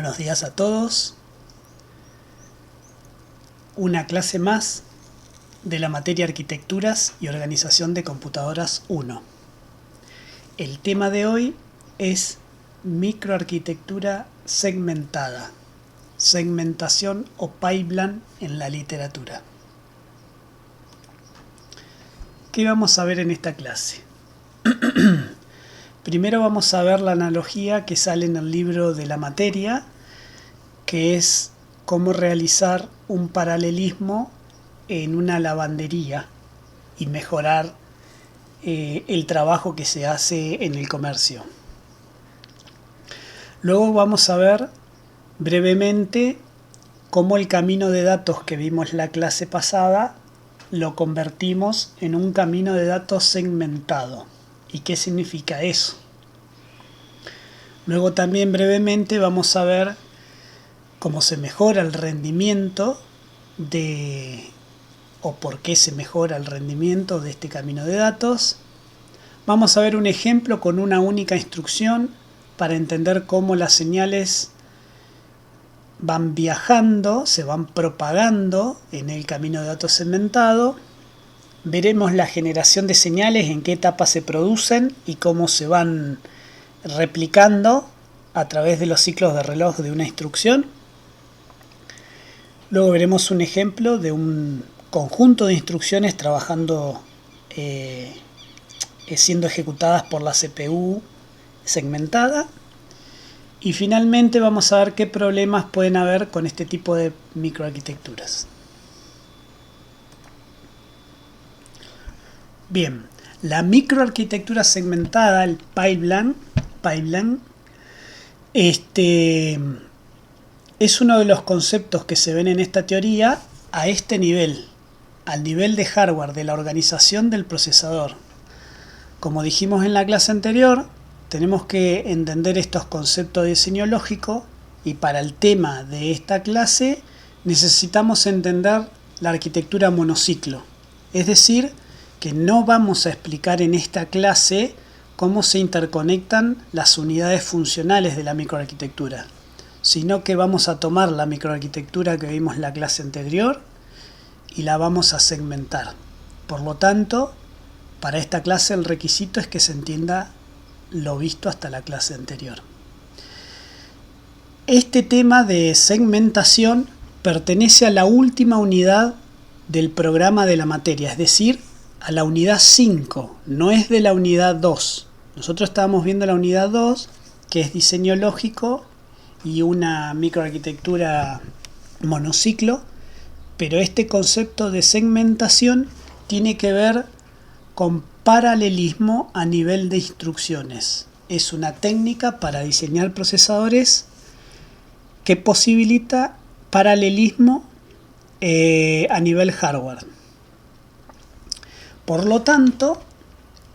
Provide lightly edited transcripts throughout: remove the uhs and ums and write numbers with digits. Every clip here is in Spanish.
Buenos días a todos. Una clase más de la materia Arquitecturas y Organización de Computadoras 1. El tema de hoy es microarquitectura segmentada, segmentación o pipeline en la literatura. ¿Qué vamos a ver en esta clase? Primero vamos a ver la analogía que sale en el libro de la materia, que es cómo realizar un paralelismo en una lavandería y mejorar el trabajo que se hace en el comercio. Luego vamos a ver brevemente cómo el camino de datos que vimos la clase pasada lo convertimos en un camino de datos segmentado. ¿Y qué significa eso? Luego también brevemente vamos a ver cómo se mejora el rendimiento o por qué se mejora el rendimiento de este camino de datos. Vamos a ver un ejemplo con una única instrucción para entender cómo las señales van viajando, se van propagando en el camino de datos segmentado. Veremos la generación de señales, en qué etapa se producen y cómo se van replicando a través de los ciclos de reloj de una instrucción. Luego veremos un ejemplo de un conjunto de instrucciones trabajando, siendo ejecutadas por la CPU segmentada. Y finalmente vamos a ver qué problemas pueden haber con este tipo de microarquitecturas. Bien, la microarquitectura segmentada, el pipeline, es uno de los conceptos que se ven en esta teoría a este nivel, al nivel de hardware, de la organización del procesador. Como dijimos en la clase anterior, tenemos que entender estos conceptos de diseño lógico y para el tema de esta clase necesitamos entender la arquitectura monociclo, es decir, que no vamos a explicar en esta clase cómo se interconectan las unidades funcionales de la microarquitectura, sino que vamos a tomar la microarquitectura que vimos en la clase anterior y la vamos a segmentar. Por lo tanto, para esta clase el requisito es que se entienda lo visto hasta la clase anterior. Este tema de segmentación pertenece a la última unidad del programa de la materia, es decir, a la unidad 5, no es de la unidad 2. Nosotros estábamos viendo la unidad 2, que es diseño lógico y una microarquitectura monociclo, pero este concepto de segmentación tiene que ver con paralelismo a nivel de instrucciones. Es una técnica para diseñar procesadores que posibilita paralelismo a nivel hardware. Por lo tanto,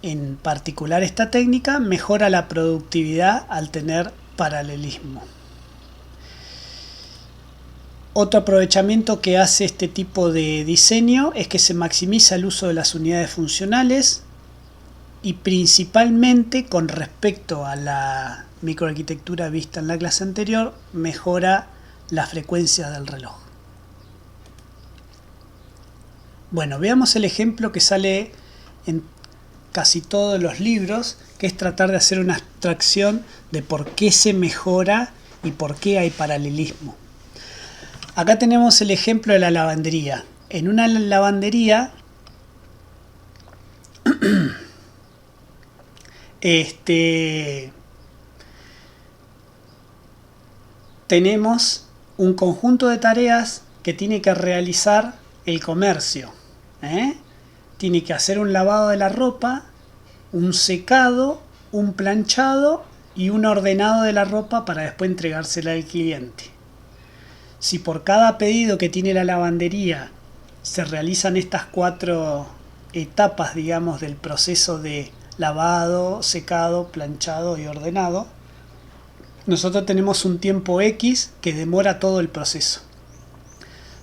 en particular esta técnica mejora la productividad al tener paralelismo. Otro aprovechamiento que hace este tipo de diseño es que se maximiza el uso de las unidades funcionales y principalmente con respecto a la microarquitectura vista en la clase anterior, mejora la frecuencia del reloj. Bueno, veamos el ejemplo que sale en casi todos los libros, que es tratar de hacer una abstracción de por qué se mejora y por qué hay paralelismo. Acá tenemos el ejemplo de la lavandería. En una lavandería tenemos un conjunto de tareas que tiene que realizar el comercio. Tiene que hacer un lavado de la ropa, un secado, un planchado y un ordenado de la ropa para después entregársela al cliente. Si por cada pedido que tiene la lavandería se realizan estas 4 etapas, digamos, del proceso de lavado, secado, planchado y ordenado, nosotros tenemos un tiempo X que demora todo el proceso.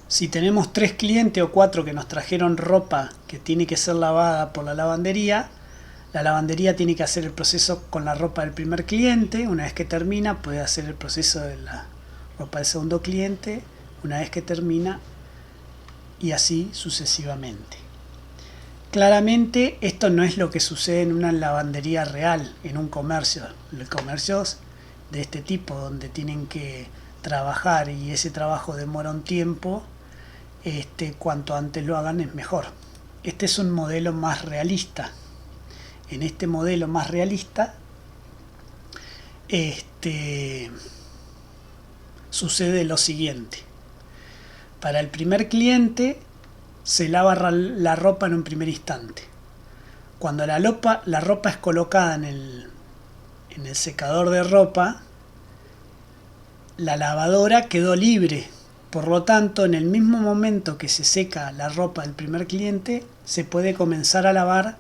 Si tenemos 3 clientes o 4 que nos trajeron ropa que tiene que ser lavada por la lavandería tiene que hacer el proceso con la ropa del primer cliente. Una vez que termina, puede hacer el proceso de la ropa del segundo cliente, una vez que termina, y así sucesivamente. Claramente esto no es lo que sucede en una lavandería real, en un comercio. Los comercios de este tipo, donde tienen que trabajar y ese trabajo demora un tiempo, cuanto antes lo hagan es mejor. Este es un modelo más realista. En este modelo más realista, sucede lo siguiente. Para el primer cliente se lava la ropa en un primer instante. Cuando la ropa es colocada en el secador de ropa, la lavadora quedó libre. Por lo tanto, en el mismo momento que se seca la ropa del primer cliente, se puede comenzar a lavar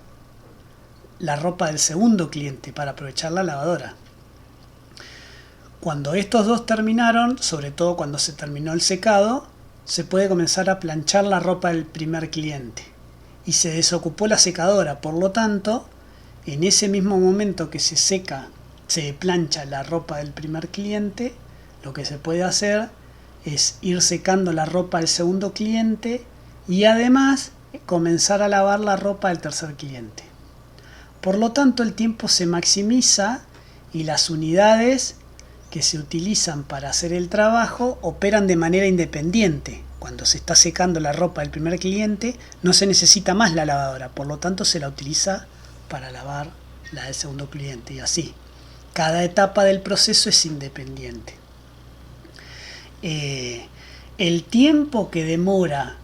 la ropa del segundo cliente para aprovechar la lavadora. Cuando estos dos terminaron, sobre todo cuando se terminó el secado, se puede comenzar a planchar la ropa del primer cliente. Y se desocupó la secadora, por lo tanto, en ese mismo momento que se plancha la ropa del primer cliente, lo que se puede hacer es ir secando la ropa del segundo cliente y además comenzar a lavar la ropa del tercer cliente. Por lo tanto, el tiempo se maximiza y las unidades que se utilizan para hacer el trabajo operan de manera independiente. Cuando se está secando la ropa del primer cliente, no se necesita más la lavadora, por lo tanto se la utiliza para lavar la del segundo cliente y así. Cada etapa del proceso es independiente. El tiempo que demora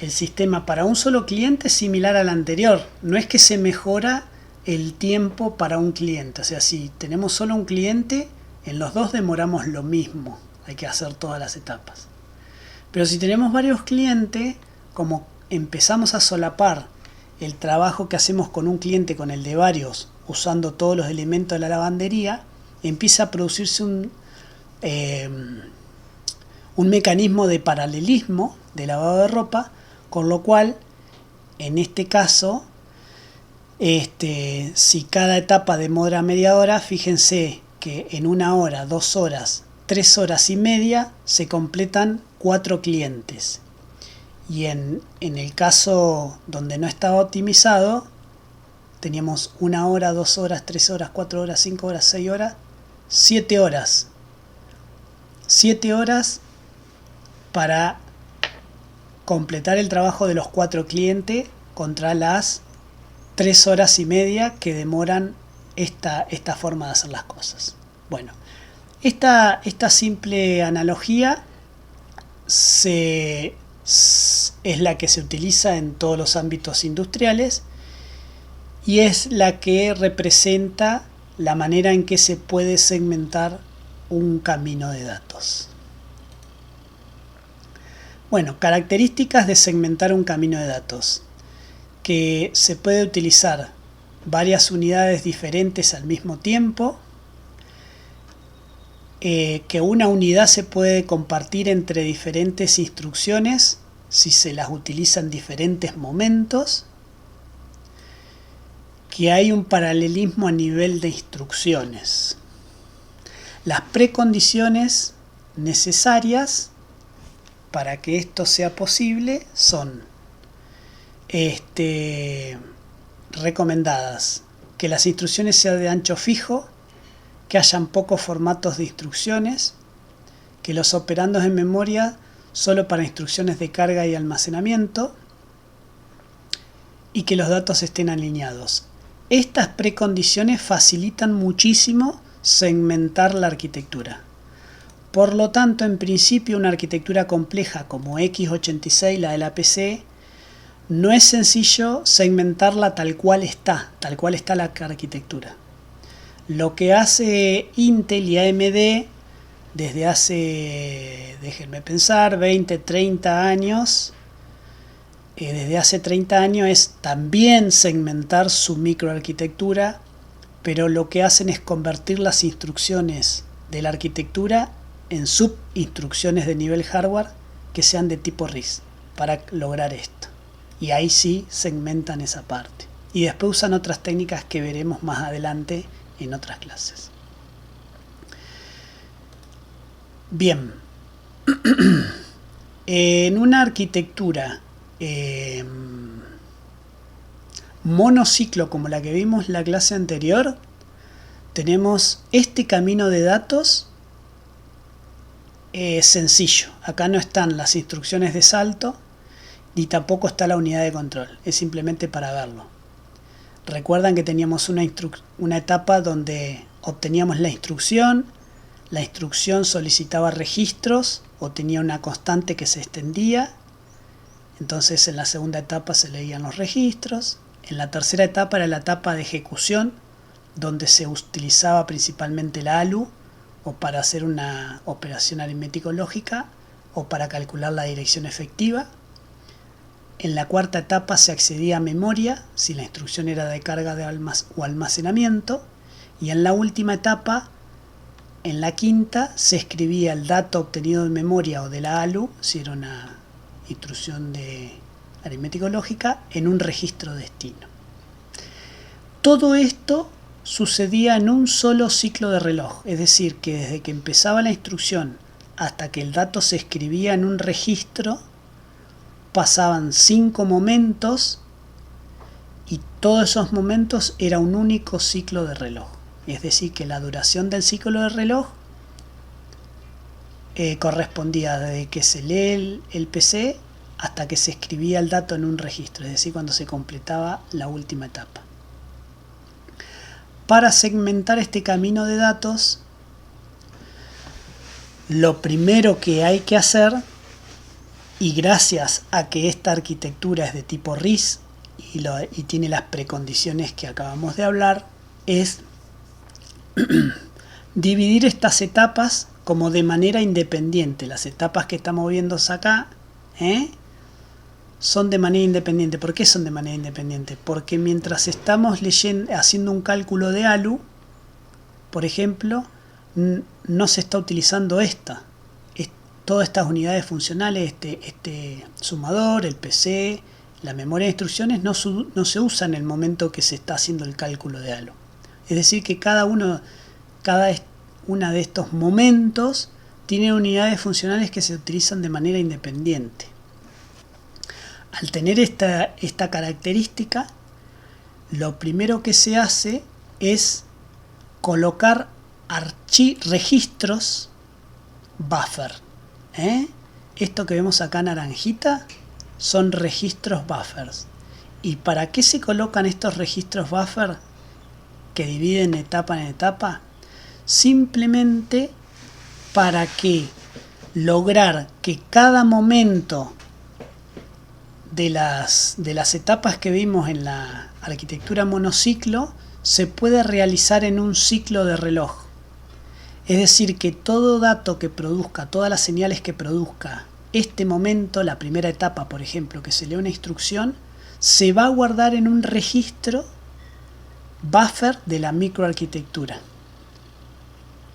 el sistema para un solo cliente es similar al anterior. No es que se mejora el tiempo para un cliente. O sea, si tenemos solo un cliente, en los dos demoramos lo mismo. Hay que hacer todas las etapas. Pero si tenemos varios clientes, como empezamos a solapar el trabajo que hacemos con un cliente con el de varios, usando todos los elementos de la lavandería, empieza a producirse un mecanismo de paralelismo de lavado de ropa, con lo cual, en este caso, si cada etapa demora media hora, fíjense que en 1 hora, 2 horas, 3 horas y media se completan 4 clientes. Y en el caso donde no estaba optimizado, teníamos 1 hora, 2 horas, 3 horas, 4 horas, 5 horas, 6 horas, 7 horas. 7 horas para completar el trabajo de los 4 clientes contra las 3 horas y media que demoran esta forma de hacer las cosas. Bueno, esta simple analogía es la que se utiliza en todos los ámbitos industriales y es la que representa la manera en que se puede segmentar un camino de datos. Bueno, características de segmentar un camino de datos. Que se puede utilizar varias unidades diferentes al mismo tiempo, que una unidad se puede compartir entre diferentes instrucciones si se las utiliza en diferentes momentos, que hay un paralelismo a nivel de instrucciones. Las precondiciones necesarias para que esto sea posible son recomendadas: que las instrucciones sean de ancho fijo, que hayan pocos formatos de instrucciones, que los operandos en memoria solo para instrucciones de carga y almacenamiento, y que los datos estén alineados. Estas precondiciones facilitan muchísimo segmentar la arquitectura. Por lo tanto, en principio, una arquitectura compleja como x86, la de la PC, no es sencillo segmentarla tal cual está la arquitectura. Lo que hace Intel y AMD desde hace, déjenme pensar, 20, 30 años, desde hace 30 años es también segmentar su microarquitectura, pero lo que hacen es convertir las instrucciones de la arquitectura en subinstrucciones de nivel hardware que sean de tipo RISC para lograr esto. Y ahí sí segmentan esa parte. Y después usan otras técnicas que veremos más adelante en otras clases. Bien, en una arquitectura monociclo como la que vimos en la clase anterior, tenemos este camino de datos sencillo. Acá no están las instrucciones de salto, ni tampoco está la unidad de control. Es simplemente para verlo. Recuerdan que teníamos una etapa donde obteníamos la instrucción solicitaba registros o tenía una constante que se extendía. Entonces en la segunda etapa se leían los registros. En la tercera etapa era la etapa de ejecución, donde se utilizaba principalmente la ALU, o para hacer una operación aritmético-lógica, o para calcular la dirección efectiva. En la cuarta etapa se accedía a memoria, si la instrucción era de carga o almacenamiento. Y en la última etapa, en la quinta, se escribía el dato obtenido de memoria o de la ALU, si era una instrucción de aritmético-lógica, en un registro destino. Todo esto sucedía en un solo ciclo de reloj, es decir, que desde que empezaba la instrucción hasta que el dato se escribía en un registro, pasaban 5 momentos y todos esos momentos era un único ciclo de reloj. Es decir, que la duración del ciclo de reloj correspondía desde que se lee el PC hasta que se escribía el dato en un registro, es decir, cuando se completaba la última etapa. Para segmentar este camino de datos, lo primero que hay que hacer, y gracias a que esta arquitectura es de tipo RISC y tiene las precondiciones que acabamos de hablar, es dividir estas etapas como de manera independiente. Las etapas que estamos viendo acá son de manera independiente. ¿Por qué son de manera independiente? Porque mientras estamos haciendo un cálculo de ALU, por ejemplo, no se está utilizando todas estas unidades funcionales, este sumador, el PC, la memoria de instrucciones, no se usa en el momento que se está haciendo el cálculo de ALU. Es decir, que cada uno de estos momentos tiene unidades funcionales que se utilizan de manera independiente. Al tener esta característica, lo primero que se hace es colocar registros buffer. Esto que vemos acá naranjita son registros buffers. ¿Y para qué se colocan estos registros buffer que dividen etapa en etapa? Simplemente para lograr que cada momento de las etapas que vimos en la arquitectura monociclo se puede realizar en un ciclo de reloj. Es decir, que todo dato que produzca, todas las señales que produzca este momento, la primera etapa, por ejemplo, que se lee una instrucción, se va a guardar en un registro buffer de la microarquitectura.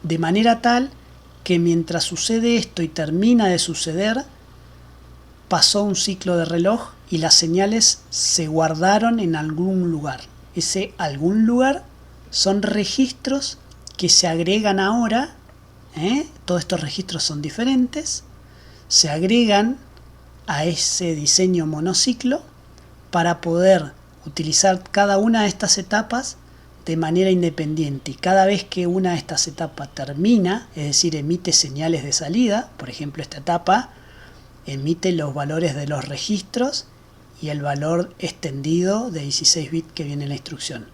De manera tal que mientras sucede esto y termina de suceder, pasó un ciclo de reloj y las señales se guardaron en algún lugar. Ese algún lugar son registros que se agregan ahora, todos estos registros son diferentes, se agregan a ese diseño monociclo para poder utilizar cada una de estas etapas de manera independiente. Y cada vez que una de estas etapas termina, es decir, emite señales de salida, por ejemplo esta etapa emite los valores de los registros y el valor extendido de 16 bits que viene en la instrucción.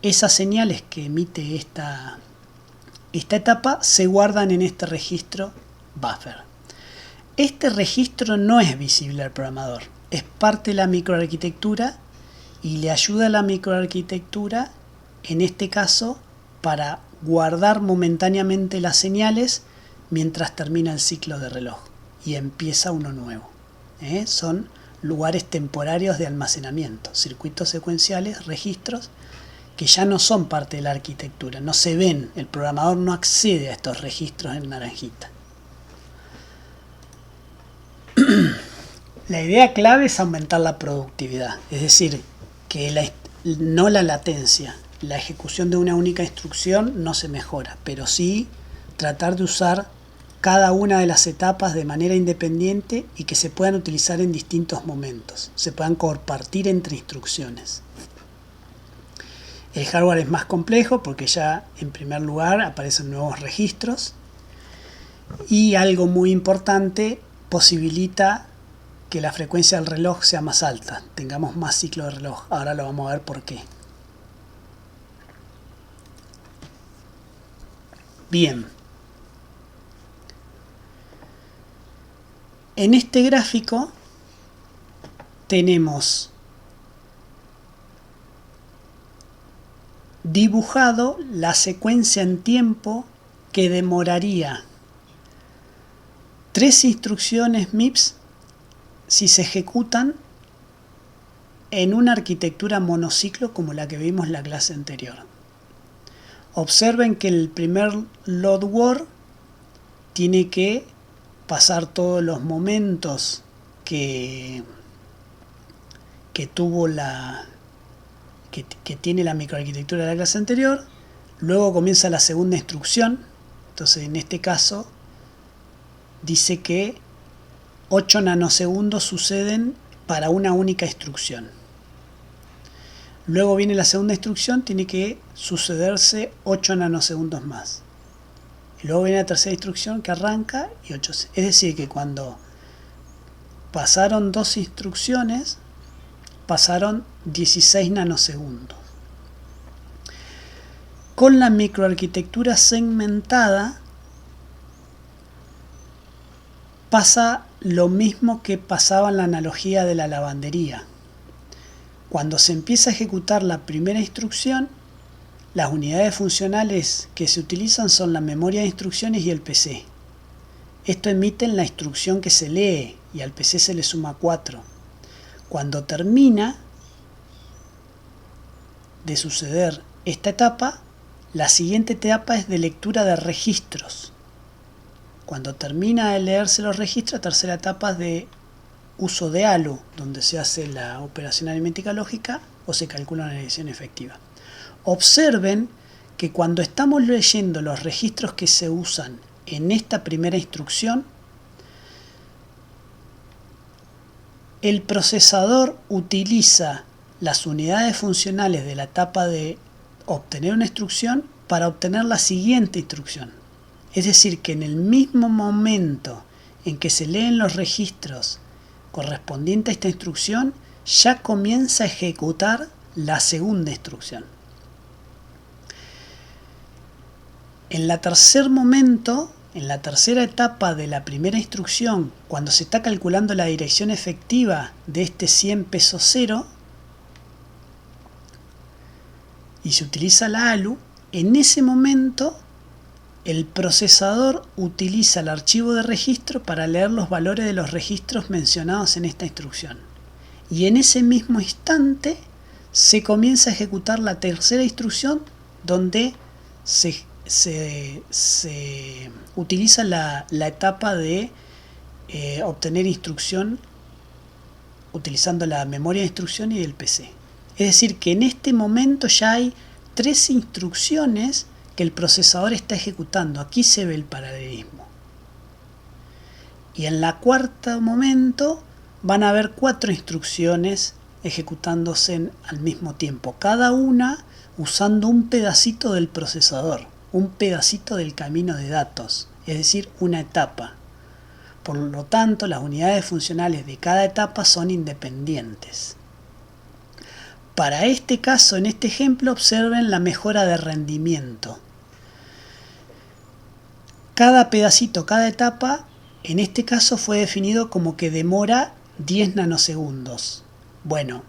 Esas señales que emite esta etapa se guardan en este registro buffer. Este registro no es visible al programador, es parte de la microarquitectura y le ayuda a la microarquitectura, en este caso, para guardar momentáneamente las señales mientras termina el ciclo de reloj y empieza uno nuevo. Son lugares temporarios de almacenamiento, circuitos secuenciales, registros que ya no son parte de la arquitectura, no se ven, el programador no accede a estos registros en naranjita. La idea clave es aumentar la productividad, es decir, que no la latencia, la ejecución de una única instrucción no se mejora, pero sí tratar de usar cada una de las etapas de manera independiente y que se puedan utilizar en distintos momentos, se puedan compartir entre instrucciones. El hardware es más complejo porque ya en primer lugar aparecen nuevos registros y algo muy importante, posibilita que la frecuencia del reloj sea más alta, tengamos más ciclos de reloj. Ahora lo vamos a ver por qué. Bien. En este gráfico tenemos dibujado la secuencia en tiempo que demoraría 3 instrucciones MIPS si se ejecutan en una arquitectura monociclo como la que vimos en la clase anterior. Observen que el primer load word tiene que pasar todos los momentos que tuvo que tiene la microarquitectura de la clase anterior. Luego comienza la segunda instrucción. Entonces en este caso dice que 8 nanosegundos suceden para una única instrucción. Luego viene la segunda instrucción, tiene que sucederse 8 nanosegundos más. Y luego viene la tercera instrucción que arranca y 8. Es decir, que cuando pasaron 2 instrucciones, pasaron 16 nanosegundos. Con la microarquitectura segmentada pasa lo mismo que pasaba en la analogía de la lavandería. Cuando se empieza a ejecutar la primera instrucción, las unidades funcionales que se utilizan son la memoria de instrucciones y el PC. Esto emite la instrucción que se lee y al PC se le suma 4. Cuando termina de suceder esta etapa, la siguiente etapa es de lectura de registros. Cuando termina de leerse los registros, la tercera etapa es de uso de ALU, donde se hace la operación aritmética lógica o se calcula una edición efectiva. Observen que cuando estamos leyendo los registros que se usan en esta primera instrucción, el procesador utiliza las unidades funcionales de la etapa de obtener una instrucción para obtener la siguiente instrucción. Es decir, que en el mismo momento en que se leen los registros correspondientes a esta instrucción, ya comienza a ejecutar la segunda instrucción. En la tercer momento, en la tercera etapa de la primera instrucción, cuando se está calculando la dirección efectiva de este 100 peso 0 y se utiliza la ALU, en ese momento el procesador utiliza el archivo de registro para leer los valores de los registros mencionados en esta instrucción. Y en ese mismo instante se comienza a ejecutar la tercera instrucción donde se utiliza la etapa de obtener instrucción utilizando la memoria de instrucción y el PC. Es decir, que en este momento ya hay 3 instrucciones que el procesador está ejecutando. Aquí se ve el paralelismo. Y en la cuarta momento van a haber 4 instrucciones ejecutándose al mismo tiempo, cada una usando un pedacito del procesador, un pedacito del camino de datos, es decir, una etapa. Por lo tanto, las unidades funcionales de cada etapa son independientes. Para este caso, en este ejemplo, observen la mejora de rendimiento. Cada pedacito, cada etapa, en este caso fue definido como que demora 10 nanosegundos. Bueno,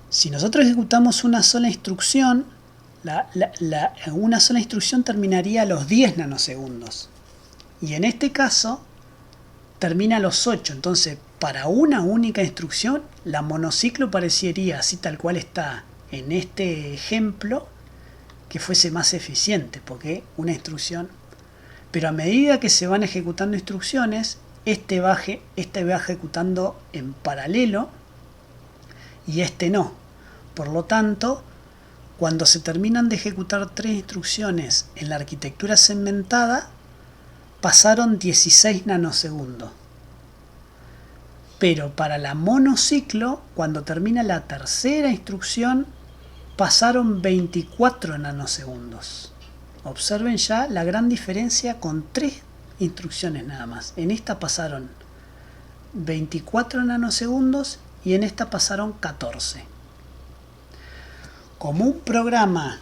si nosotros ejecutamos una sola instrucción, una sola instrucción terminaría a los 10 nanosegundos. Y en este caso, termina a los 8. Entonces, para una única instrucción, la monociclo parecería, así tal cual está en este ejemplo, que fuese más eficiente, porque una instrucción. Pero a medida que se van ejecutando instrucciones, este va ejecutando en paralelo y este no. Por lo tanto, cuando se terminan de ejecutar 3 instrucciones en la arquitectura segmentada, pasaron 16 nanosegundos. Pero para la monociclo, cuando termina la tercera instrucción, pasaron 24 nanosegundos. Observen ya la gran diferencia con 3 instrucciones nada más. En esta pasaron 24 nanosegundos y en esta pasaron 14. Como un programa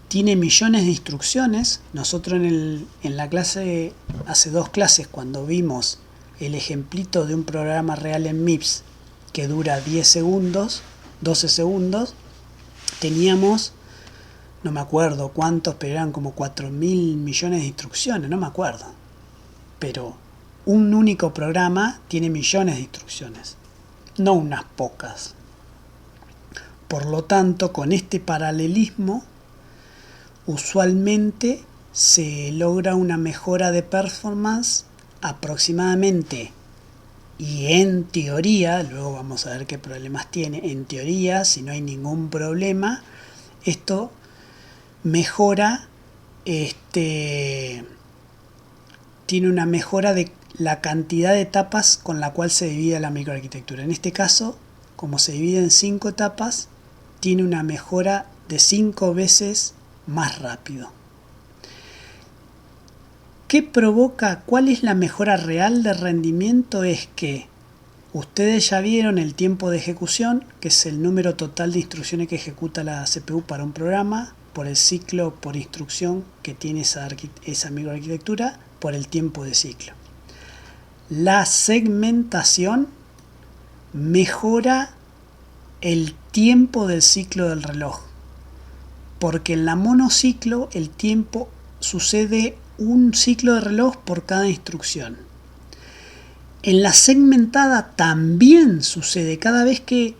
tiene millones de instrucciones, nosotros en la clase, hace 2 clases, cuando vimos el ejemplito de un programa real en MIPS que dura 10 segundos, 12 segundos, teníamos, no me acuerdo cuántos, pero eran como 4.000 millones de instrucciones, no me acuerdo. Pero un único programa tiene millones de instrucciones, no unas pocas. Por lo tanto, con este paralelismo, usualmente se logra una mejora de performance aproximadamente, y en teoría, luego vamos a ver qué problemas tiene, en teoría, si no hay ningún problema, esto mejora, tiene una mejora de la cantidad de etapas con la cual se divide la microarquitectura. En este caso, como se divide en 5 etapas, tiene una mejora de 5 veces más rápido. ¿Qué provoca? ¿Cuál es la mejora real de rendimiento? Es que ustedes ya vieron el tiempo de ejecución, que es el número total de instrucciones que ejecuta la CPU para un programa, por el ciclo por instrucción que tiene esa microarquitectura, por el tiempo de ciclo. La segmentación mejora el tiempo del ciclo del reloj, porque en la monociclo el tiempo sucede un ciclo de reloj por cada instrucción. En la segmentada también sucede, cada vez que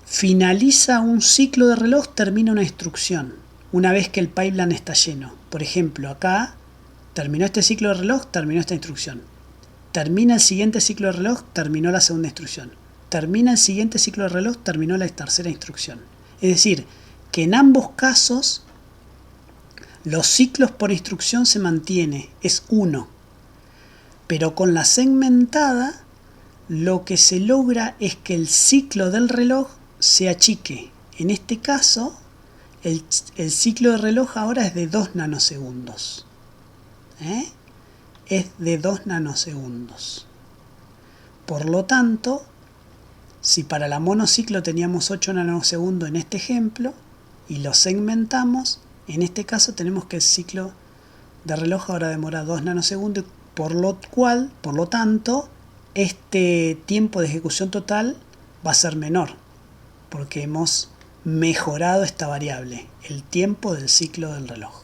finaliza un ciclo de reloj termina una instrucción, una vez que el pipeline está lleno. Por ejemplo, acá terminó este ciclo de reloj, terminó esta instrucción. Termina el siguiente ciclo de reloj, terminó la segunda instrucción. Termina el siguiente ciclo de reloj, terminó la tercera instrucción. Es decir, que en ambos casos los ciclos por instrucción se mantiene, es 1. Pero con la segmentada, lo que se logra es que el ciclo del reloj se achique. En este caso, el ciclo de reloj ahora es de 2 nanosegundos. Es de 2 nanosegundos. Por lo tanto, si para la monociclo teníamos 8 nanosegundos en este ejemplo, y lo segmentamos, en este caso tenemos que el ciclo de reloj ahora demora 2 nanosegundos, por lo tanto, este tiempo de ejecución total va a ser menor, porque hemos mejorado esta variable, el tiempo del ciclo del reloj.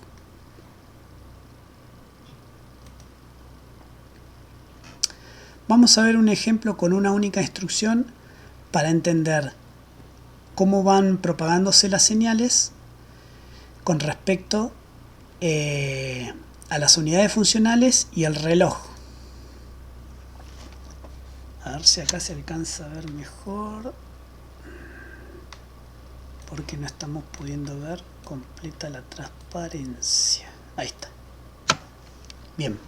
Vamos a ver un ejemplo con una única instrucción para entender cómo van propagándose las señales con respecto a las unidades funcionales y el reloj. A ver si acá se alcanza a ver mejor, porque no estamos pudiendo ver completa la transparencia. Ahí está. Bien.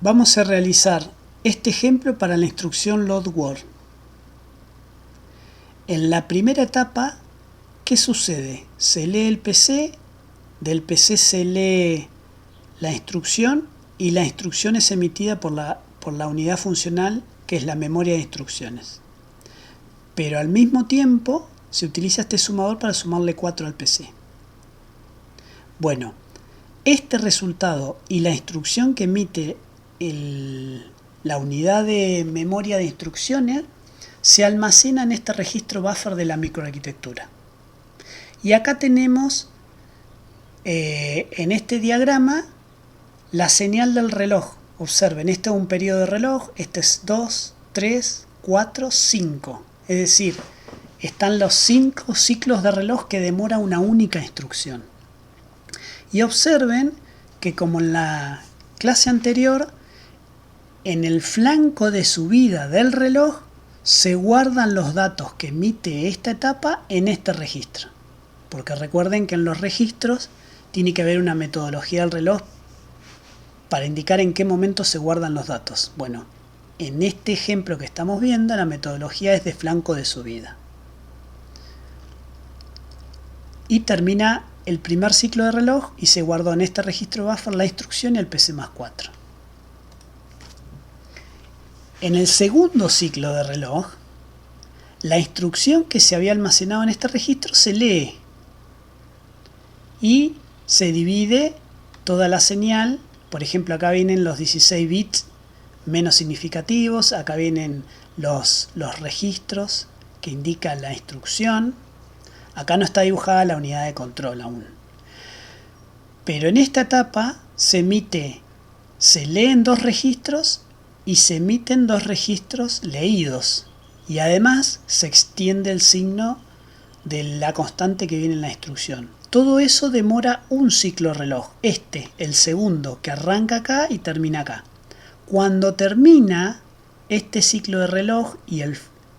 Vamos a realizar este ejemplo para la instrucción load word. En la primera etapa, ¿qué sucede? Se lee el PC, del PC se lee la instrucción y la instrucción es emitida por la unidad funcional, que es la memoria de instrucciones. Pero al mismo tiempo se utiliza este sumador para sumarle 4 al PC. Bueno, este resultado y la instrucción que emite la unidad de memoria de instrucciones se almacena en este registro buffer de la microarquitectura. Y acá tenemos en este diagrama la señal del reloj. Observen, este es un periodo de reloj, este es 2, 3, 4, 5. Es decir, están los 5 ciclos de reloj que demora una única instrucción. Y observen que, como en la clase anterior, en el flanco de subida del reloj se guardan los datos que emite esta etapa en este registro. porque recuerden que en los registros tiene que haber una metodología del reloj para indicar en qué momento se guardan los datos. Bueno, en este ejemplo que estamos viendo, la metodología es de flanco de subida. Y termina el primer ciclo de reloj y se guardó en este registro buffer la instrucción y el PC+4. En el segundo ciclo de reloj, la instrucción que se había almacenado en este registro se lee y se divide toda la señal. Por ejemplo, acá vienen los 16 bits menos significativos, acá vienen los registros que indican la instrucción. Acá no está dibujada la unidad de control aún. Pero en esta etapa se leen dos registros y se emiten dos registros leídos. Y además se extiende el signo de la constante que viene en la instrucción. Todo eso demora un ciclo reloj. El segundo, que arranca acá y termina acá. Cuando termina este ciclo de reloj y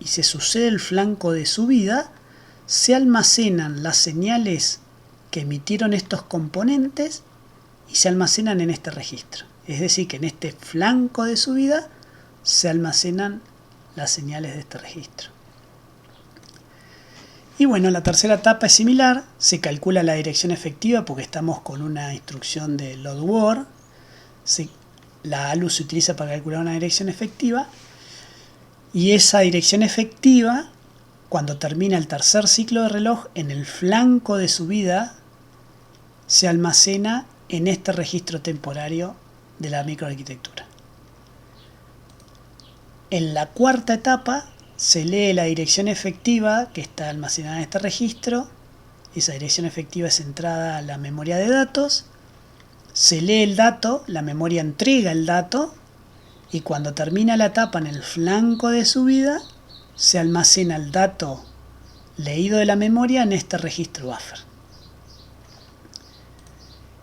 se sucede el flanco de subida, se almacenan las señales que emitieron estos componentes y se almacenan en este registro. Es decir, que en este flanco de subida se almacenan las señales de este registro. Y bueno, la tercera etapa es similar, se calcula la dirección efectiva porque estamos con una instrucción de load word. La ALU se utiliza para calcular una dirección efectiva y esa dirección efectiva, cuando termina el tercer ciclo de reloj, en el flanco de subida se almacena en este registro temporario de la microarquitectura. En la cuarta etapa se lee la dirección efectiva que está almacenada en este registro. Esa dirección efectiva es entrada a la memoria de datos. Se lee el dato, la memoria entrega el dato y cuando termina la etapa en el flanco de subida se almacena el dato leído de la memoria en este registro buffer.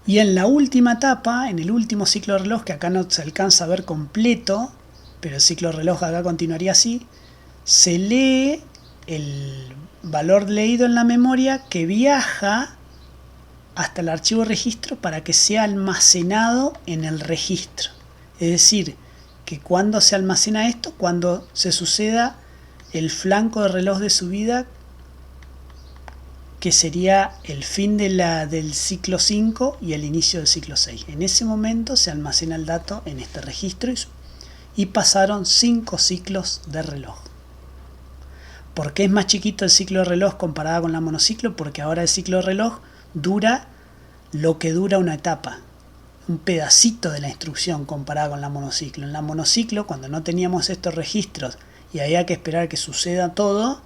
Y en la última etapa, en el último ciclo de reloj, que acá no se alcanza a ver completo, pero el ciclo de reloj acá continuaría así, se lee el valor leído en la memoria que viaja hasta el archivo registro para que sea almacenado en el registro. Es decir, que cuando se almacena esto, cuando se suceda el flanco de reloj de subida, que sería el fin del ciclo 5 y el inicio del ciclo 6. En ese momento se almacena el dato en este registro y pasaron 5 ciclos de reloj. ¿Por qué es más chiquito el ciclo de reloj comparado con la monociclo? Porque ahora el ciclo de reloj dura lo que dura una etapa, un pedacito de la instrucción comparado con la monociclo. En la monociclo, cuando no teníamos estos registros y había que esperar que suceda todo,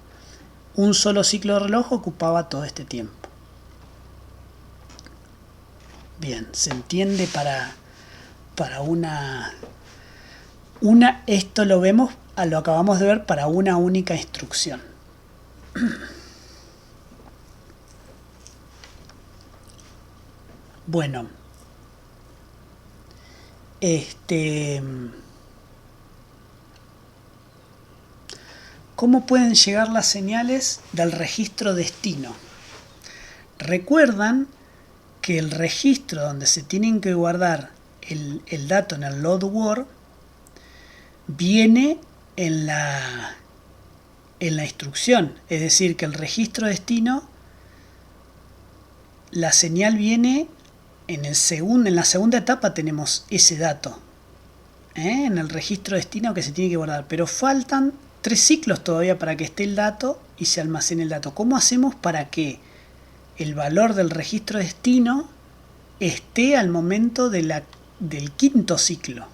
un solo ciclo de reloj ocupaba todo este tiempo. Bien, se entiende para esto lo vemos, lo acabamos de ver para una única instrucción. Bueno, ¿cómo pueden llegar las señales del registro destino? Recuerdan que el registro donde se tienen que guardar el dato en el load word viene en la instrucción, es decir, que el registro destino, la señal viene en la segunda etapa tenemos ese dato, en el registro destino que se tiene que guardar, pero faltan 3 ciclos todavía para que esté el dato y se almacene el dato. ¿Cómo hacemos para que el valor del registro destino esté al momento del quinto ciclo?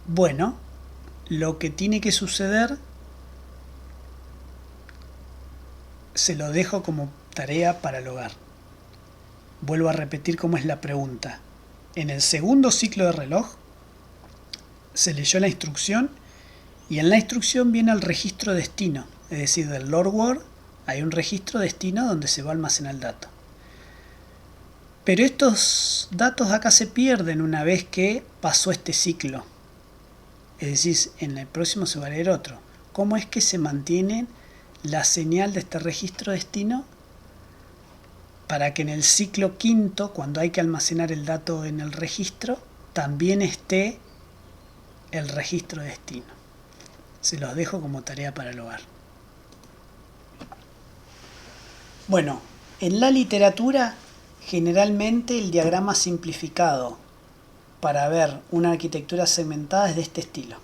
Bueno, lo que tiene que suceder, se lo dejo como tarea para el hogar. Vuelvo a repetir cómo es la pregunta. En el segundo ciclo de reloj se leyó la instrucción y en la instrucción viene el registro destino, es decir, del load word hay un registro destino donde se va a almacenar el dato. Pero estos datos acá se pierden una vez que pasó este ciclo. Es decir, en el próximo se va a leer otro. cómo es que se mantiene la señal de este registro destino para que en el ciclo quinto, cuando hay que almacenar el dato en el registro, también esté el registro destino. Se los dejo como tarea para el hogar. Bueno, en la literatura generalmente el diagrama simplificado para ver una arquitectura segmentada es de este estilo.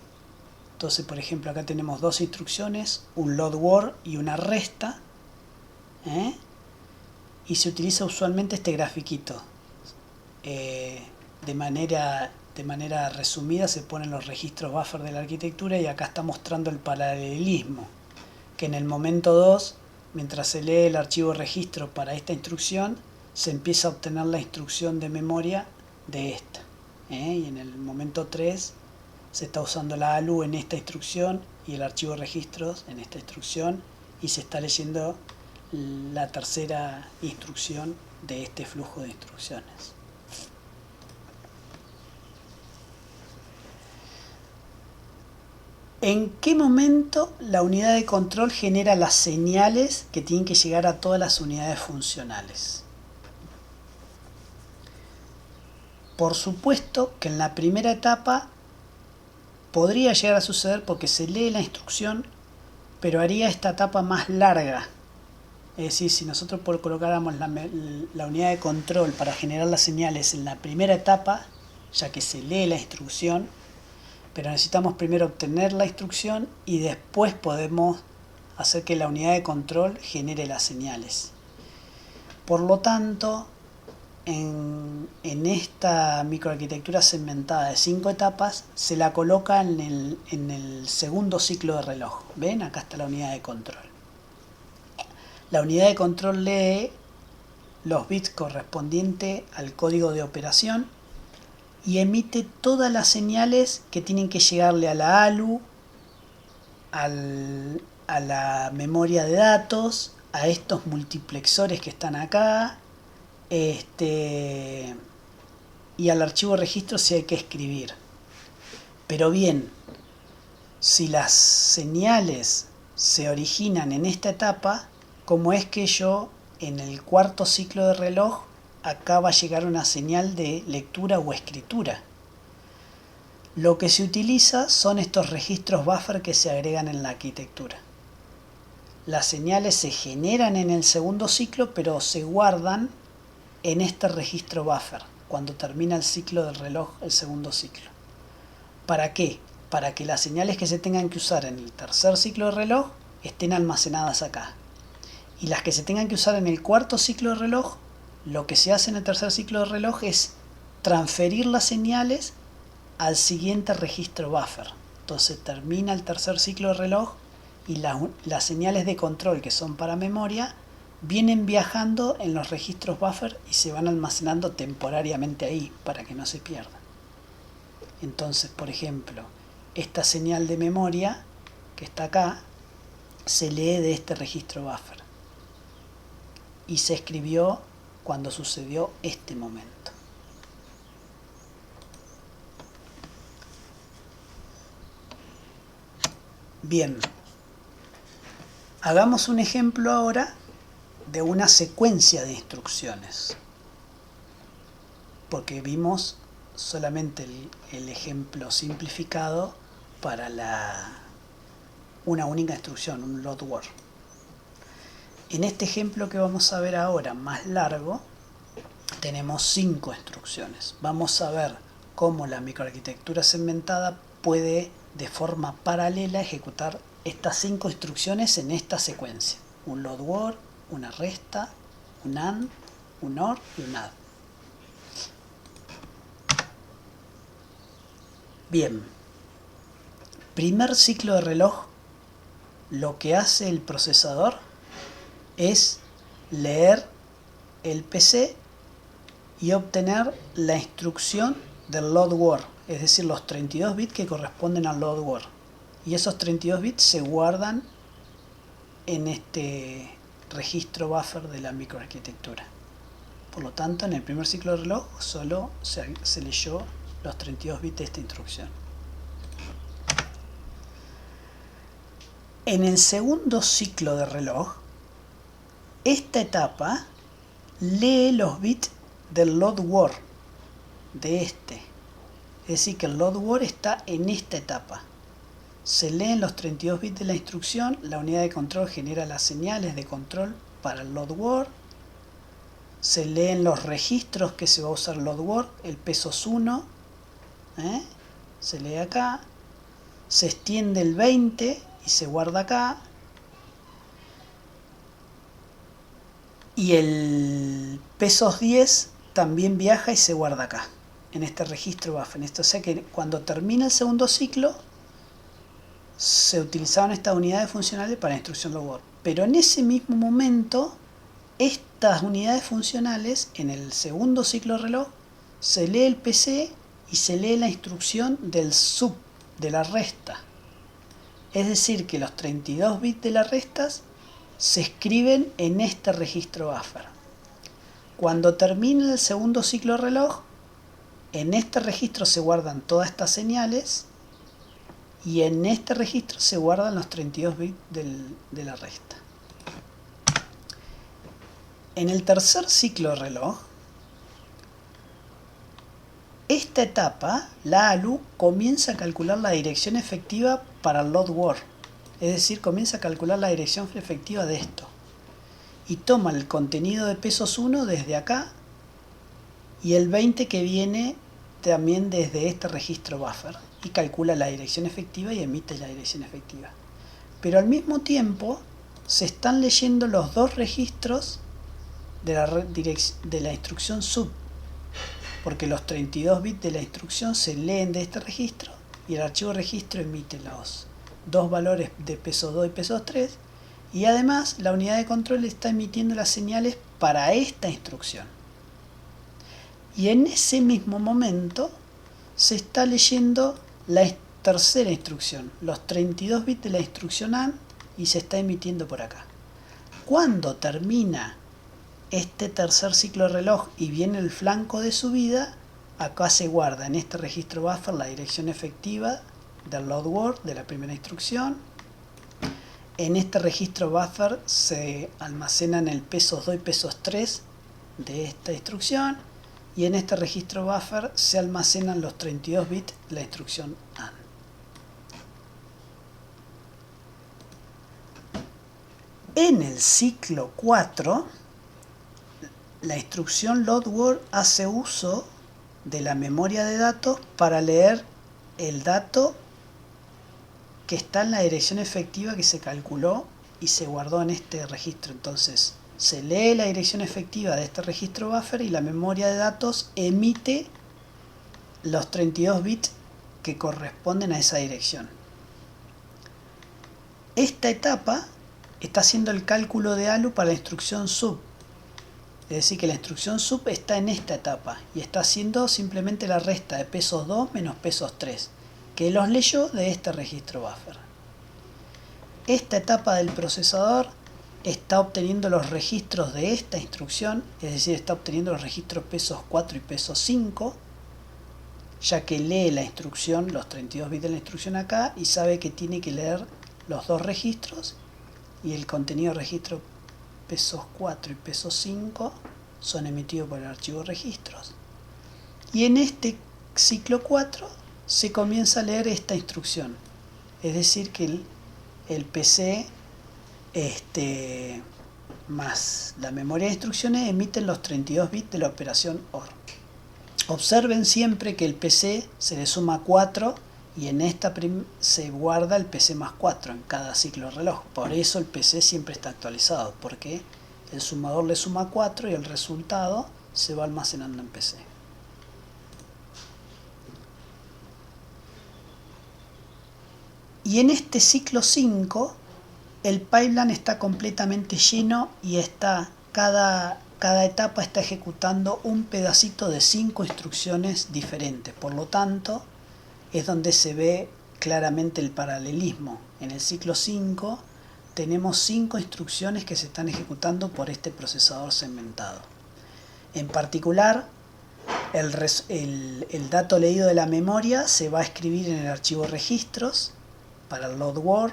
Entonces, por ejemplo, acá tenemos dos instrucciones, un load word y una resta, y se utiliza usualmente este grafiquito. De manera resumida se ponen los registros buffer de la arquitectura y acá está mostrando el paralelismo, que en el momento 2, mientras se lee el archivo registro para esta instrucción, se empieza a obtener la instrucción de memoria de esta. Y en el momento 3 se está usando la ALU en esta instrucción y el archivo registros en esta instrucción, y se está leyendo la tercera instrucción de este flujo de instrucciones. ¿En qué momento la unidad de control genera las señales que tienen que llegar a todas las unidades funcionales? Por supuesto que en la primera etapa podría llegar a suceder porque se lee la instrucción, pero haría esta etapa más larga. Es decir, si nosotros colocáramos la unidad de control para generar las señales en la primera etapa, ya que se lee la instrucción, pero necesitamos primero obtener la instrucción y después podemos hacer que la unidad de control genere las señales. Por lo tanto, en esta microarquitectura segmentada de 5 etapas, se la coloca en el segundo ciclo de reloj. ¿Ven? Acá está la unidad de control. La unidad de control lee los bits correspondientes al código de operación y emite todas las señales que tienen que llegarle a la ALU, a la memoria de datos, a estos multiplexores que están acá, y al archivo registro si hay que escribir. Pero bien, si las señales se originan en esta etapa, ¿cómo es que yo en el cuarto ciclo de reloj acá va a llegar una señal de lectura o escritura? Lo que se utiliza son estos registros buffer que se agregan en la arquitectura. Las señales se generan en el segundo ciclo, pero se guardan en este registro buffer cuando termina el ciclo del reloj, el segundo ciclo. ¿Para qué? Para que las señales que se tengan que usar en el tercer ciclo de reloj estén almacenadas acá. Y las que se tengan que usar en el cuarto ciclo de reloj, lo que se hace en el tercer ciclo de reloj es transferir las señales al siguiente registro buffer. Entonces termina el tercer ciclo de reloj y las señales de control que son para memoria vienen viajando en los registros buffer y se van almacenando temporariamente ahí para que no se pierdan. Entonces, por ejemplo, esta señal de memoria que está acá se lee de este registro buffer y se escribió cuando sucedió este momento. Bien, hagamos un ejemplo ahora de una secuencia de instrucciones, porque vimos solamente el ejemplo simplificado para una única instrucción, un load word. En este ejemplo que vamos a ver ahora, más largo, tenemos 5 instrucciones. Vamos a ver cómo la microarquitectura segmentada puede de forma paralela ejecutar estas 5 instrucciones en esta secuencia: un load word, una resta, un AND, un OR y un ADD. Bien, primer ciclo de reloj, lo que hace el procesador es leer el PC y obtener la instrucción del load word, es decir, los 32 bits que corresponden al load word. Y esos 32 bits se guardan en este registro buffer de la microarquitectura. Por lo tanto, en el primer ciclo de reloj solo se leyó los 32 bits de esta instrucción. En el segundo ciclo de reloj, esta etapa lee los bits del load word de este. Es decir, que el load word está en esta etapa. Se leen los 32 bits de la instrucción, la unidad de control genera las señales de control para el load word, se leen los registros que se va a usar el load word, el pesos 1, se lee acá, se extiende el 20 y se guarda acá, y el pesos 10 también viaja y se guarda acá, en este registro buffer. O sea que cuando termina el segundo ciclo, se utilizaban estas unidades funcionales para la instrucción load word. Pero en ese mismo momento, estas unidades funcionales, en el segundo ciclo de reloj, se lee el PC y se lee la instrucción del sub, de la resta. Es decir, que los 32 bits de las restas se escriben en este registro buffer. Cuando termine el segundo ciclo de reloj, en este registro se guardan todas estas señales y en este registro se guardan los 32 bits de la resta. En el tercer ciclo de reloj, esta etapa, la ALU, comienza a calcular la dirección efectiva para el load word. Es decir, comienza a calcular la dirección efectiva de esto. Y toma el contenido de pesos 1 desde acá y el 20 que viene también desde este registro buffer. Y calcula la dirección efectiva y emite la dirección efectiva. Pero al mismo tiempo se están leyendo los dos registros de la instrucción sub, porque los 32 bits de la instrucción se leen de este registro y el archivo registro emite los dos valores de peso 2 y peso 3, y además la unidad de control está emitiendo las señales para esta instrucción. Y en ese mismo momento se está leyendo la tercera instrucción, los 32 bits de la instrucción AND, y se está emitiendo por acá. Cuando termina este tercer ciclo de reloj y viene el flanco de subida, acá se guarda en este registro buffer la dirección efectiva del load word de la primera instrucción. En este registro buffer se almacenan el pesos 2 y pesos 3 de esta instrucción, y en este registro buffer se almacenan los 32 bits de la instrucción AND. En el ciclo 4, la instrucción load word hace uso de la memoria de datos para leer el dato que está en la dirección efectiva que se calculó y se guardó en este registro. Entonces se lee la dirección efectiva de este registro buffer y la memoria de datos emite los 32 bits que corresponden a esa dirección. Esta etapa está haciendo el cálculo de ALU para la instrucción sub. Es decir, que la instrucción sub está en esta etapa y está haciendo simplemente la resta de pesos 2 menos pesos 3, que los leyó de este registro buffer. Esta etapa del procesador está obteniendo los registros de esta instrucción, es decir, está obteniendo los registros pesos 4 y pesos 5, ya que lee la instrucción, los 32 bits de la instrucción acá, y sabe que tiene que leer los dos registros, y el contenido de registro pesos 4 y pesos 5 son emitidos por el archivo registros. Y en este ciclo 4 se comienza a leer esta instrucción, es decir que el PC más la memoria de instrucciones emiten los 32 bits de la operación OR. Observen siempre que el PC se le suma 4 y en esta se guarda el PC más 4 en cada ciclo de reloj. Por eso el PC siempre está actualizado, porque el sumador le suma 4 y el resultado se va almacenando en PC. Y en este ciclo 5 el pipeline está completamente lleno y cada etapa está ejecutando un pedacito de 5 instrucciones diferentes. Por lo tanto, es donde se ve claramente el paralelismo. En el ciclo 5 tenemos 5 instrucciones que se están ejecutando por este procesador segmentado. En particular, el dato leído de la memoria se va a escribir en el archivo registros para el load word.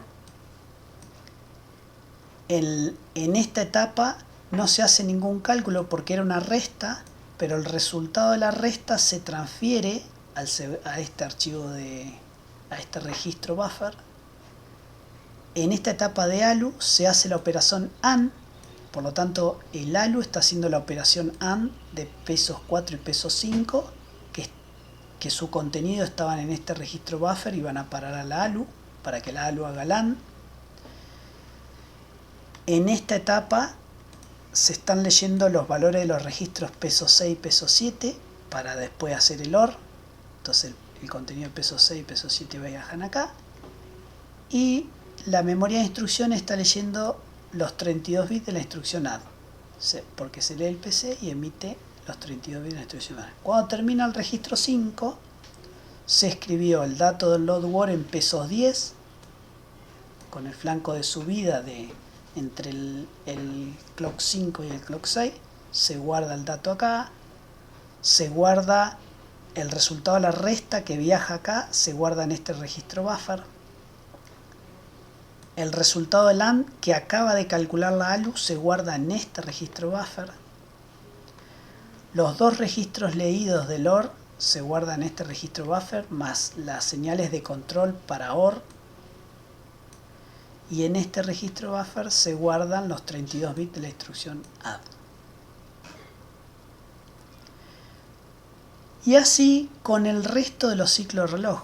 En esta etapa no se hace ningún cálculo porque era una resta, pero el resultado de la resta se transfiere a este archivo a este registro buffer. En esta etapa de ALU se hace la operación AND, por lo tanto el ALU está haciendo la operación AND de pesos 4 y pesos 5, que su contenido estaban en este registro buffer y van a parar a la ALU para que la ALU haga el AND. En esta etapa se están leyendo los valores de los registros peso 6 y peso 7 para después hacer el OR. Entonces el contenido de peso 6 y peso 7 viajan acá. Y la memoria de instrucciones está leyendo los 32 bits de la instrucción ADD, porque se lee el PC y emite los 32 bits de la instrucción ADD. Cuando termina el registro 5, se escribió el dato del load word en pesos 10, con el flanco de subida entre el clock 5 y el clock 6, se guarda el dato acá, se guarda el resultado de la resta que viaja acá, se guarda en este registro buffer. El resultado del AND que acaba de calcular la ALU se guarda en este registro buffer. Los dos registros leídos del OR se guardan en este registro buffer, más las señales de control para OR. Y en este registro buffer se guardan los 32 bits de la instrucción ADD. Y así con el resto de los ciclos reloj.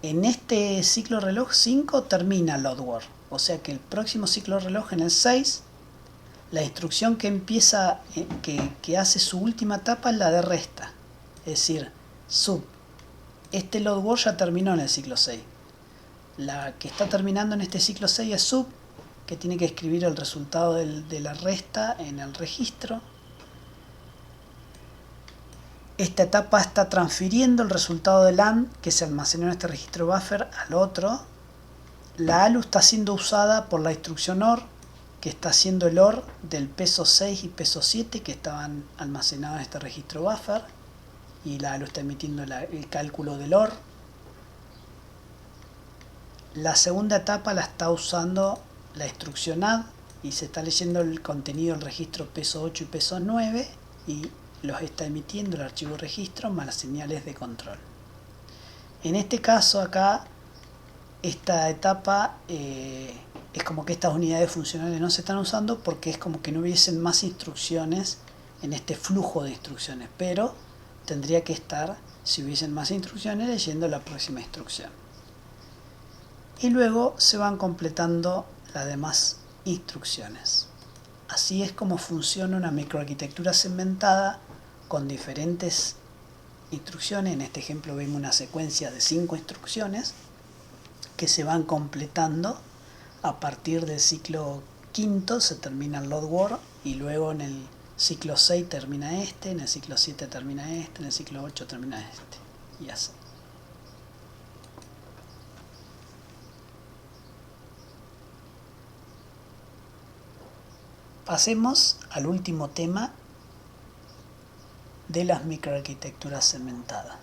En este ciclo reloj 5 termina load word. O sea que el próximo ciclo reloj, en el 6, la instrucción que empieza, que hace su última etapa es la de resta. Es decir, sub. Este load word ya terminó en el ciclo 6. La que está terminando en este ciclo 6 es sub, que tiene que escribir el resultado de la resta en el registro. Esta etapa está transfiriendo el resultado del AND que se almacenó en este registro buffer al otro. La ALU está siendo usada por la instrucción OR, que está haciendo el OR del peso 6 y peso 7 que estaban almacenados en este registro buffer. Y la ALU está emitiendo el cálculo del OR. La segunda etapa la está usando la instrucción ADD y se está leyendo el contenido del registro peso 8 y peso 9 y los está emitiendo el archivo registro más las señales de control. En este caso acá, esta etapa es como que estas unidades funcionales no se están usando porque es como que no hubiesen más instrucciones en este flujo de instrucciones, pero tendría que estar, si hubiesen más instrucciones, leyendo la próxima instrucción. Y luego se van completando las demás instrucciones. Así es como funciona una microarquitectura segmentada con diferentes instrucciones. En este ejemplo vemos una secuencia de 5 instrucciones que se van completando. A partir del ciclo quinto se termina el load word y luego en el ciclo 6 termina este, en el ciclo 7 termina este, en el ciclo 8 termina este, y así. Pasemos al último tema de las microarquitecturas segmentadas.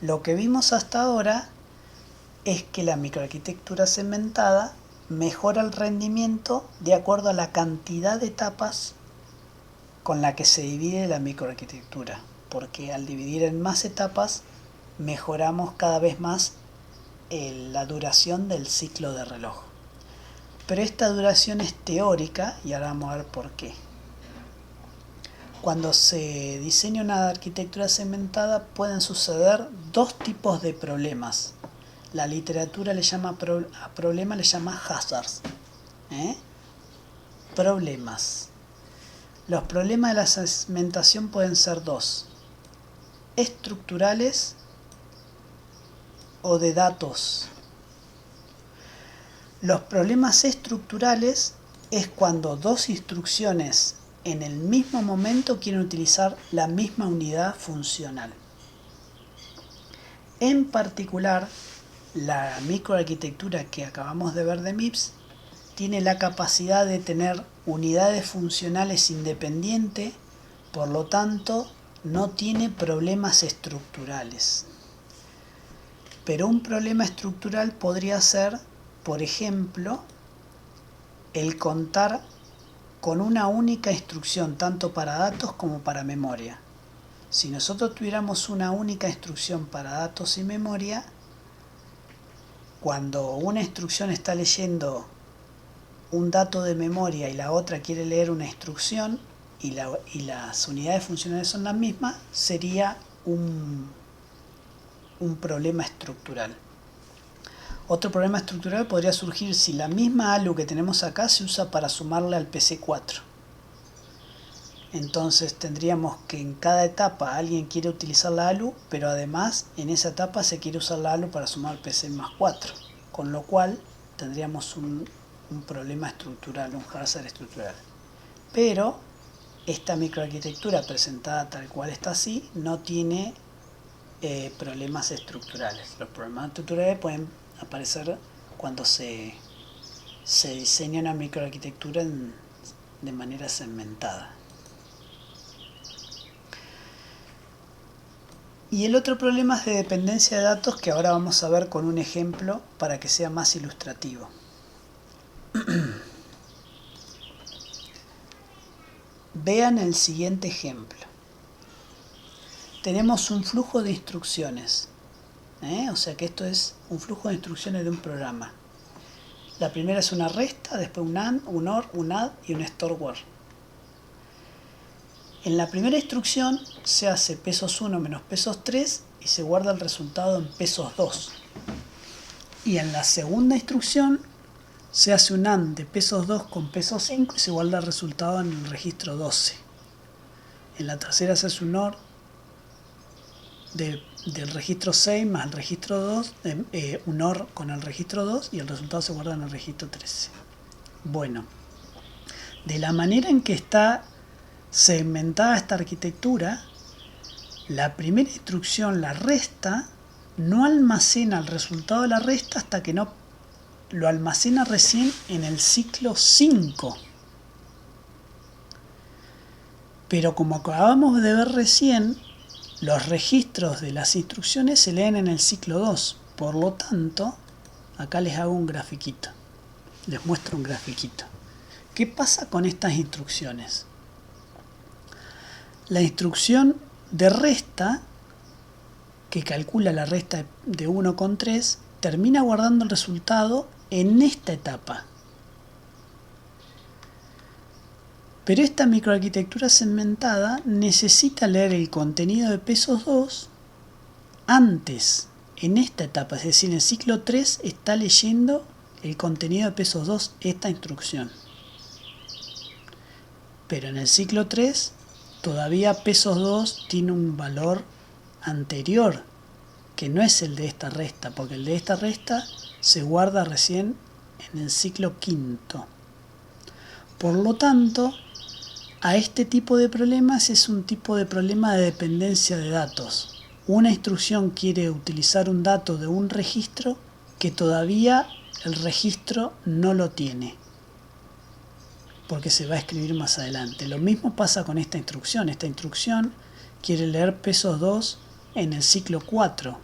Lo que vimos hasta ahora es que la microarquitectura segmentada mejora el rendimiento de acuerdo a la cantidad de etapas con la que se divide la microarquitectura, porque al dividir en más etapas mejoramos cada vez más la duración del ciclo de reloj. Pero esta duración es teórica y ahora vamos a ver por qué. Cuando se diseña una arquitectura segmentada pueden suceder dos tipos de problemas. La literatura le llama a problemas, le llama hazards. Problemas. Los problemas de la segmentación pueden ser dos: estructurales o de datos. Los problemas estructurales es cuando dos instrucciones en el mismo momento quieren utilizar la misma unidad funcional. En particular, la microarquitectura que acabamos de ver de MIPS tiene la capacidad de tener unidades funcionales independientes, por lo tanto no tiene problemas estructurales. Pero un problema estructural podría ser, por ejemplo, el contar con una única instrucción tanto para datos como para memoria. Si nosotros tuviéramos una única instrucción para datos y memoria, cuando una instrucción está leyendo un dato de memoria y la otra quiere leer una instrucción y las unidades funcionales son las mismas, sería un problema estructural. Otro problema estructural podría surgir si la misma ALU que tenemos acá se usa para sumarle al PC4. Entonces tendríamos que en cada etapa alguien quiere utilizar la ALU, pero además en esa etapa se quiere usar la ALU para sumar PC más 4. Con lo cual tendríamos un problema estructural, un hazard estructural. Pero esta microarquitectura presentada tal cual está así no tiene problemas estructurales. Los problemas estructurales pueden aparecer cuando se diseña una microarquitectura de manera segmentada. Y el otro problema es de dependencia de datos, que ahora vamos a ver con un ejemplo para que sea más ilustrativo. Vean el siguiente ejemplo. Tenemos un flujo de instrucciones. O sea que esto es un flujo de instrucciones de un programa. La primera es una resta, después un AND, un OR, un ADD y un STOR WHERE. En la primera instrucción se hace pesos 1 menos pesos 3 y se guarda el resultado en pesos 2. Y en la segunda instrucción se hace un AND de pesos 2 con pesos 5 y se guarda el resultado en el registro 12. En la tercera se hace un OR del registro 6 más el registro 2, un OR con el registro 2 y el resultado se guarda en el registro 13. Bueno, de la manera en que está segmentada esta arquitectura, la primera instrucción, la resta, no almacena el resultado de la resta hasta que no lo almacena recién en el ciclo 5. Pero como acabamos de ver recién, los registros de las instrucciones se leen en el ciclo 2. Por lo tanto, acá les hago un grafiquito. Les muestro un grafiquito. ¿Qué pasa con estas instrucciones? La instrucción de resta, que calcula la resta de 1 con 3, termina guardando el resultado en esta etapa. Pero esta microarquitectura segmentada necesita leer el contenido de pesos 2 antes, en esta etapa, es decir, en el ciclo 3 está leyendo el contenido de pesos 2 esta instrucción. Pero en el ciclo 3 todavía pesos 2 tiene un valor anterior, que no es el de esta resta, porque el de esta resta se guarda recién en el ciclo quinto. Por lo tanto, a este tipo de problemas es un tipo de problema de dependencia de datos. Una instrucción quiere utilizar un dato de un registro que todavía el registro no lo tiene, porque se va a escribir más adelante. Lo mismo pasa con esta instrucción. Esta instrucción quiere leer pesos 2 en el ciclo 4,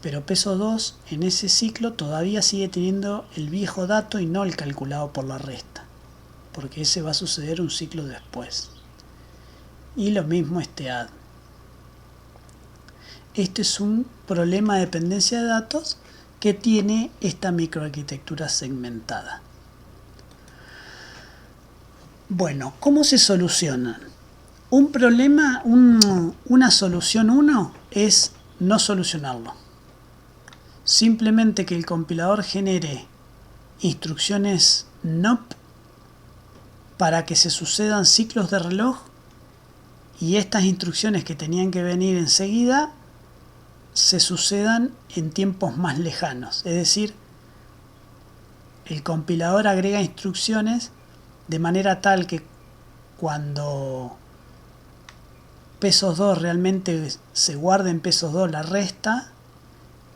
pero pesos 2 en ese ciclo todavía sigue teniendo el viejo dato y no el calculado por la resta, porque ese va a suceder un ciclo después. Y lo mismo este ADD. Este es un problema de dependencia de datos que tiene esta microarquitectura segmentada. Bueno, ¿cómo se solucionan? Un problema, una solución 1 es no solucionarlo. Simplemente que el compilador genere instrucciones NOP para que se sucedan ciclos de reloj y estas instrucciones que tenían que venir enseguida se sucedan en tiempos más lejanos. Es decir, el compilador agrega instrucciones de manera tal que cuando pesos 2 realmente se guarde en pesos 2 la resta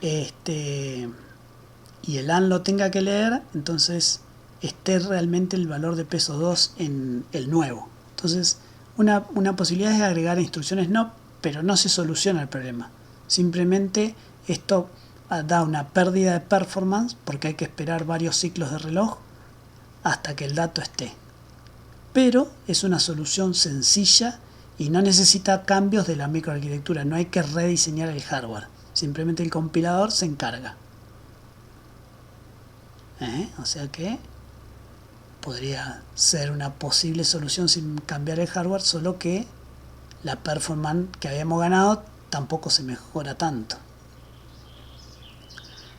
y el AND lo tenga que leer, entonces esté realmente el valor de pesos 2 en el nuevo. Entonces una posibilidad es agregar instrucciones no, pero no se soluciona el problema. Simplemente esto da una pérdida de performance porque hay que esperar varios ciclos de reloj hasta que el dato esté. Pero es una solución sencilla y no necesita cambios de la microarquitectura, no hay que rediseñar el hardware, simplemente el compilador se encarga. O sea que podría ser una posible solución sin cambiar el hardware, solo que la performance que habíamos ganado tampoco se mejora tanto.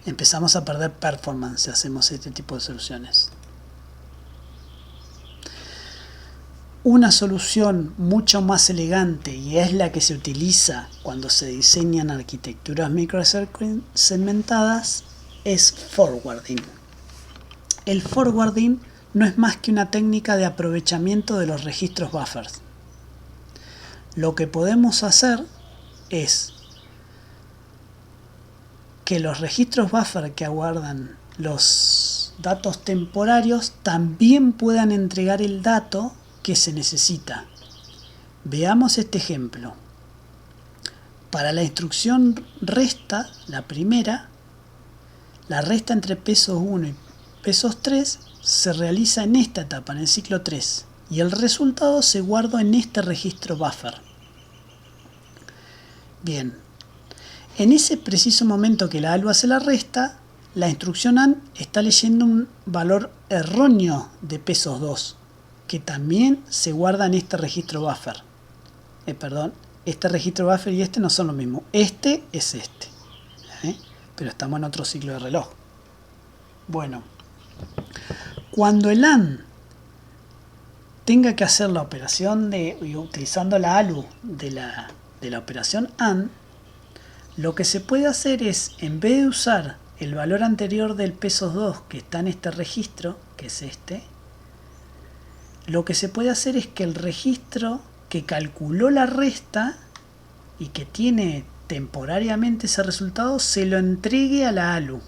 Empezamos a perder performance si hacemos este tipo de soluciones. Una solución mucho más elegante, y es la que se utiliza cuando se diseñan arquitecturas microsegmentadas, es forwarding. El forwarding no es más que una técnica de aprovechamiento de los registros buffers. Lo que podemos hacer es que los registros buffer que aguardan los datos temporarios también puedan entregar el dato que se necesita. Veamos este ejemplo. Para la instrucción resta, la primera, la resta entre pesos 1 y pesos 3 se realiza en esta etapa, en el ciclo 3, y el resultado se guarda en este registro buffer. Bien, en ese preciso momento que la ALU hace la resta, la instrucción AND está leyendo un valor erróneo de pesos 2, que también se guarda en este registro buffer. Este registro buffer y este no son lo mismo. Este es este, pero estamos en otro ciclo de reloj. Bueno, cuando el AND tenga que hacer la operación utilizando la ALU de la operación AND, lo que se puede hacer es, en vez de usar el valor anterior del pesos 2 que está en este registro, que es este, lo que se puede hacer es que el registro que calculó la resta y que tiene temporariamente ese resultado se lo entregue a la ALU.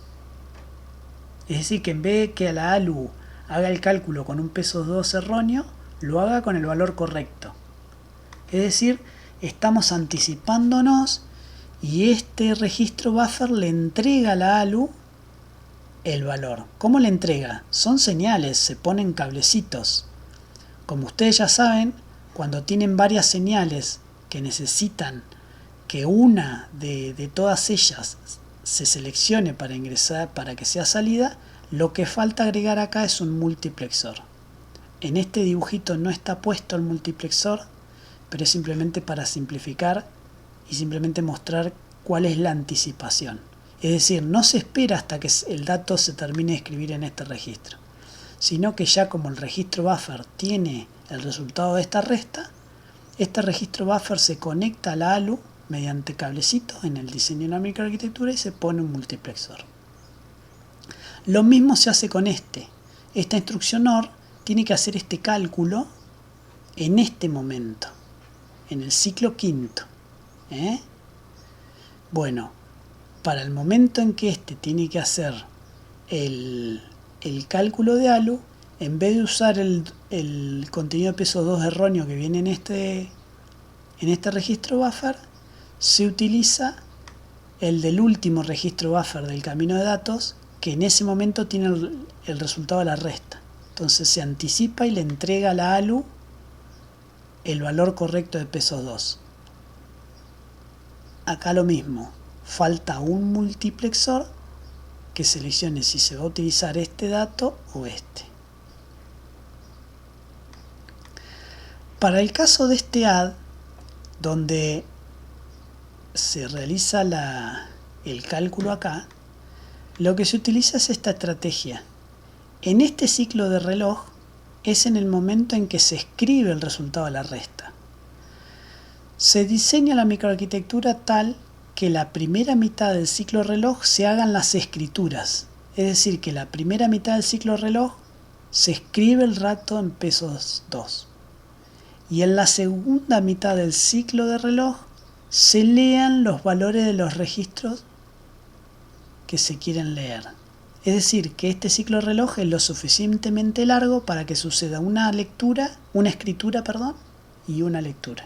Es decir, que en vez de que a la ALU haga el cálculo con un pesos 2 erróneo, lo haga con el valor correcto. Es decir, estamos anticipándonos y este registro buffer le entrega a la ALU el valor. ¿Cómo le entrega? Son señales, se ponen cablecitos. Como ustedes ya saben, cuando tienen varias señales que necesitan que una de todas ellas se seleccione para ingresar, para que sea salida, lo que falta agregar acá es un multiplexor. En este dibujito no está puesto el multiplexor, pero es simplemente para simplificar y simplemente mostrar cuál es la anticipación. Es decir, no se espera hasta que el dato se termine de escribir en este registro, sino que ya como el registro buffer tiene el resultado de esta resta, este registro buffer se conecta a la ALU mediante cablecitos en el diseño de una microarquitectura y se pone un multiplexor. Lo mismo se hace con esta instrucción OR tiene que hacer este cálculo en este momento, en el ciclo quinto. Bueno, para el momento en que tiene que hacer el cálculo de ALU, en vez de usar el contenido de peso 2 erróneo que viene en este registro buffer, se utiliza el del último registro buffer del camino de datos, que en ese momento tiene el resultado de la resta. Entonces se anticipa y le entrega a la ALU el valor correcto de pesos 2. Acá lo mismo, falta un multiplexor que seleccione si se va a utilizar este dato o este. Para el caso de este add, donde se realiza el cálculo acá, lo que se utiliza es esta estrategia. En este ciclo de reloj es en el momento en que se escribe el resultado de la resta. Se diseña la microarquitectura tal que la primera mitad del ciclo reloj se hagan las escrituras. Es decir, que la primera mitad del ciclo reloj se escribe el rato en pesos 2. Y en la segunda mitad del ciclo de reloj se lean los valores de los registros que se quieren leer. Es decir, que este ciclo de reloj es lo suficientemente largo para que suceda una escritura y una lectura.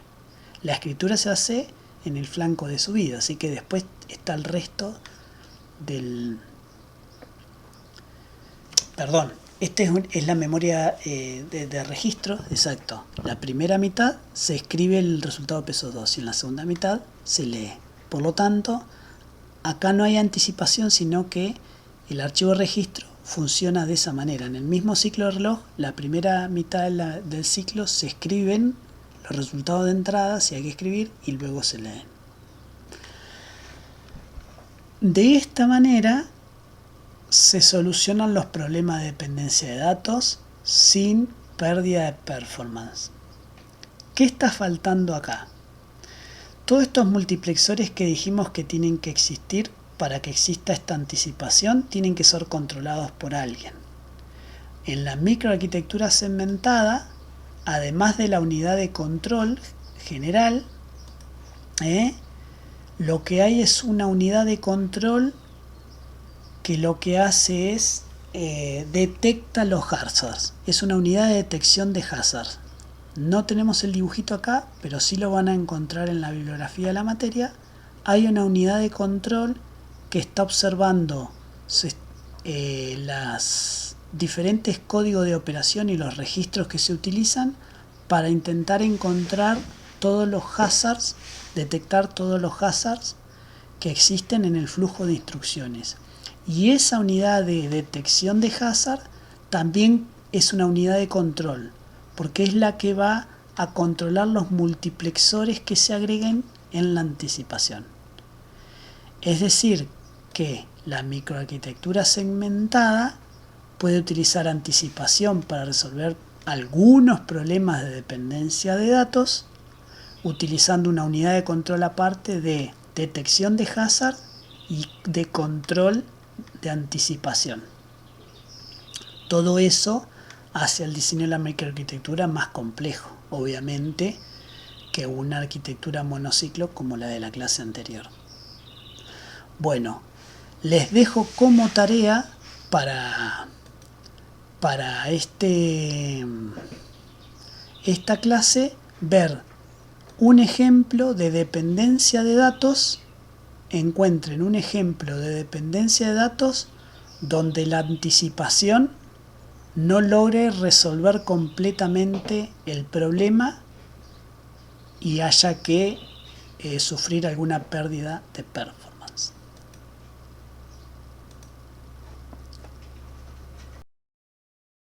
La escritura se hace en el flanco de subida, así que después está el resto Es la memoria de registro, exacto. La primera mitad se escribe el resultado peso 2 y en la segunda mitad se lee. Por lo tanto, acá no hay anticipación, sino que el archivo de registro funciona de esa manera. En el mismo ciclo de reloj, la primera mitad del ciclo se escriben los resultados de entrada, si hay que escribir, y luego se leen. De esta manera se solucionan los problemas de dependencia de datos sin pérdida de performance. ¿Qué está faltando acá? Todos estos multiplexores que dijimos que tienen que existir para que exista esta anticipación tienen que ser controlados por alguien. En la microarquitectura segmentada, además de la unidad de control general, lo que hay es una unidad de control que lo que hace es detecta los hazards. Es una unidad de detección de hazards. No tenemos el dibujito acá, pero sí lo van a encontrar en la bibliografía de la materia. Hay una unidad de control que está observando los diferentes códigos de operación y los registros que se utilizan para intentar encontrar todos los hazards, detectar todos los hazards que existen en el flujo de instrucciones. Y esa unidad de detección de hazard también es una unidad de control, porque es la que va a controlar los multiplexores que se agreguen en la anticipación. Es decir, que la microarquitectura segmentada puede utilizar anticipación para resolver algunos problemas de dependencia de datos, utilizando una unidad de control aparte de detección de hazard y de control de anticipación. Todo eso hace el diseño de la microarquitectura más complejo, obviamente, que una arquitectura monociclo como la de la clase anterior. Bueno, les dejo como tarea para esta clase ver un ejemplo de dependencia de datos. Encuentren un ejemplo de dependencia de datos donde la anticipación no logre resolver completamente el problema y haya que sufrir alguna pérdida de performance.